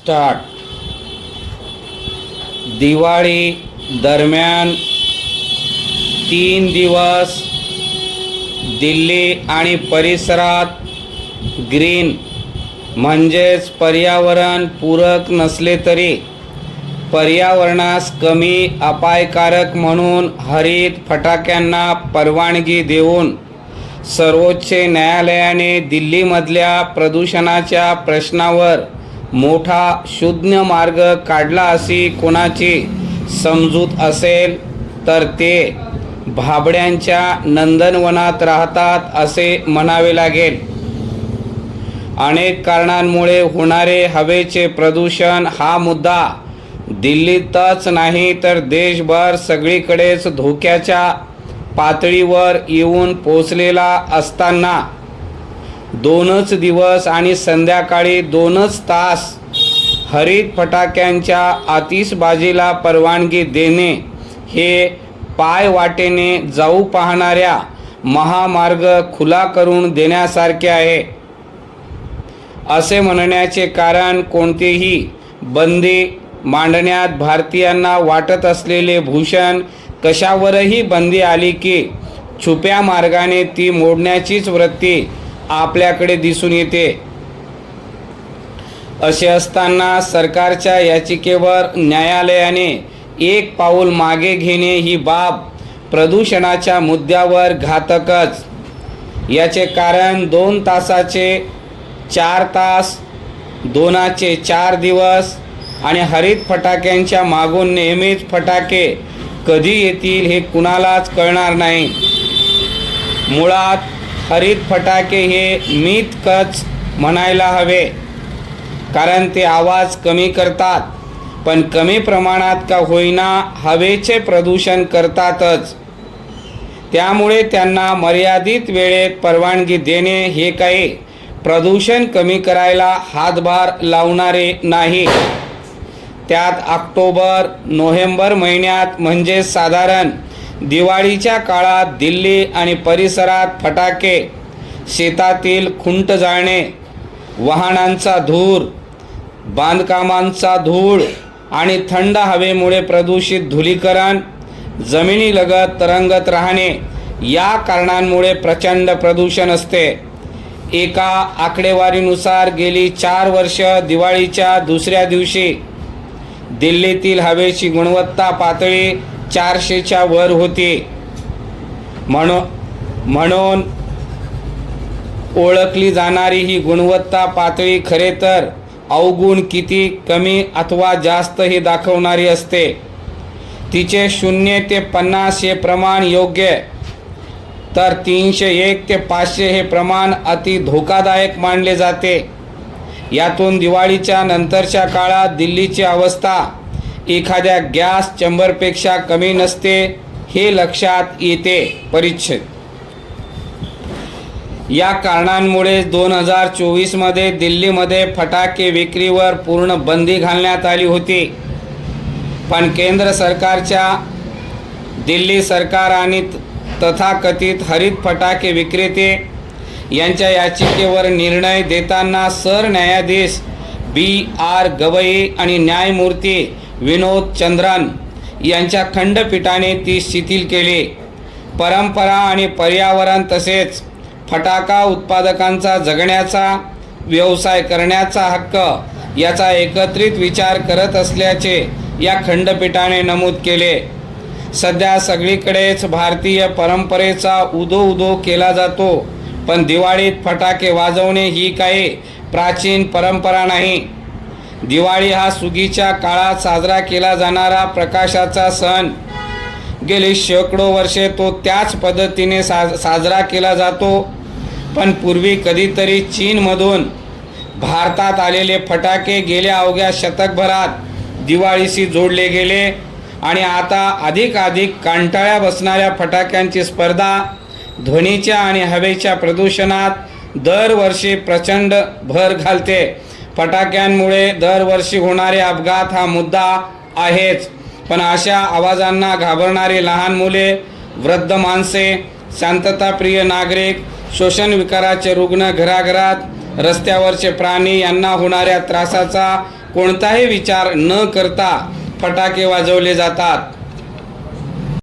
Start. Diwali दरम्यान 3 दिवस दिल्ली आणि परिसरात ग्रीन म्हणजेच पर्यावरण पूरक नसले तरी पर्यावरणास कमी अपायकारक म्हणून हरित फटाक्यांना परवानगी देऊन सर्वोच्च न्यायालयाने दिल्लीमधल्या प्रदूषणाच्या प्रश्नावर मोठा शून्य मार्ग काढला अशी कोणाची समजूत असेल तर ते भाबड्यांच्या नंदनवनात राहतात असे म्हणावे लागेल. अनेक कारणांमुळे होणारे हवेचे प्रदूषण हा मुद्दा दिल्लीतच नाही तर देशभर सगळीकडेच धोक्याच्या पातळीवर येऊन पोचलेला असताना 2च दिवस आणि संध्याकाळी 2च तास हरित फटाक्यांच्या आतिषबाजीला परवानगी देणे हे पायवाटेने जाऊ पाहणाऱ्या महामार्ग खुला करून देण्यासारखे आहे. असे म्हणण्याचे कारण कोणतेही बंदी मांडण्यात भारतीयांना वाटत असलेले भूषण कशावरही बंदी आली की छुप्या मार्गाने ती मोडण्याचीच वृत्ती आपल्याकडे दिसून येते. असे असताना सरकारच्या याचिकेवर न्यायालयाने एक पाऊल मागे घेणे ही बाब प्रदूषणाच्या मुद्द्यावर घातकच. याचे कारण 2 तासाचे 4 तास, 2चे 4 दिवस आणि हरित फटाक्यांच्या मागून नेहमीच फटाके कधी येतील हे कुणालाच कळणार नाही. मुळात हरित फटाके हे मिथकच म्हणायला हवे, कारण ते आवाज कमी करतात पण कमी प्रमाणात का होईना हवेचे प्रदूषण करतातच. त्यामुळे त्यांना मर्यादित वेळेत परवानगी देणे हे काही प्रदूषण कमी करायला हातभार लावणारे नाही. त्यात ऑक्टोबर नोव्हेंबर महिन्यात म्हणजे साधारण दिवाळीच्या काळात दिल्ली आणि परिसरात फटाके, शेतातील खुंट जाळणे, वाहनांचा धूर, बांधकामांचा धूळ आणि थंड हवेमुळे प्रदूषित धूलीकरण, जमिनीलगत तरंगत राहणे या कारणांमुळे प्रचंड प्रदूषण असते. एका आकडेवारीनुसार गेली 4 वर्ष दिवाळीच्या दुसऱ्या दिवशी दिल्लीतील हवेची गुणवत्ता पातळी 400च्या वर होती. म्हणून ओळखली जाणारी ही गुणवत्ता पातळी खरे तर अवगुण किती कमी अथवा जास्त हे दाखवणारी असते. तिचे 0 ते 50 हे प्रमाण योग्य तर 301 ते 500 हे प्रमाण अति धोकादायक मानले जाते. यातून दिवाळीच्या नंतरच्या काळात दिल्लीची अवस्था एखाद्या गॅस चेंबरपेक्षा कमी नसते हे लक्षात येते. परिच्छेद. या कारणांमुळे 2024 मध्ये दिल्लीमध्ये फटाके विक्रीवर पूर्ण बंदी घालण्यात आली होती. पण केंद्र सरकारच्या दिल्ली सरकार आणि तथाकथित हरित फटाके विक्रेते यांच्या याचिकेवर निर्णय देताना सरन्यायाधीश B.R. गवई आणि न्यायमूर्ती विनोद चंद्रन यांच्या खंडपीठाने ती शिथिल केली. परंपरा आणि पर्यावरण तसेच फटाका उत्पादकांचा जगण्याचा, व्यवसाय करण्याचा हक्क याचा एकत्रित विचार करत असल्याचे या खंडपीठाने नमूद केले. सध्या सगळीकडेच भारतीय परंपरेचा उदो केला जातो, पण दिवाळीत फटाके वाजवणे ही काही प्राचीन परंपरा नाही. दिवाळी हा सुगीच्या काळात साजरा केला जाणारा प्रकाशाचा सण. गेली शेकडो वर्षे तो त्याच पद्धतीने साजरा केला जातो. पण पूर्वी कधीतरी चीनमधून भारतात आलेले फटाके गेल्या अवघ्या शतकभरात दिवाळीशी जोडले गेले आणि आता अधिक कंटाळ्या बसणाऱ्या फटाक्यांची स्पर्धा ध्वनीच्या आणि हवेच्या प्रदूषणात दरवर्षी प्रचंड भर घालते. फटाक्यांमुळे दरवर्षी होणारे अपघात हा मुद्दा आहेच, पण अशा आवाजांना घाबरणारे लहान मुले, वृद्ध माणसे, शांतताप्रिय नागरिक, श्वसन विकाराचे रुग्ण, घराघरात रस्त्यावरचे प्राणी यांना होणाऱ्या त्रासाचा कोणताही विचार न करता फटाके वाजवले जातात.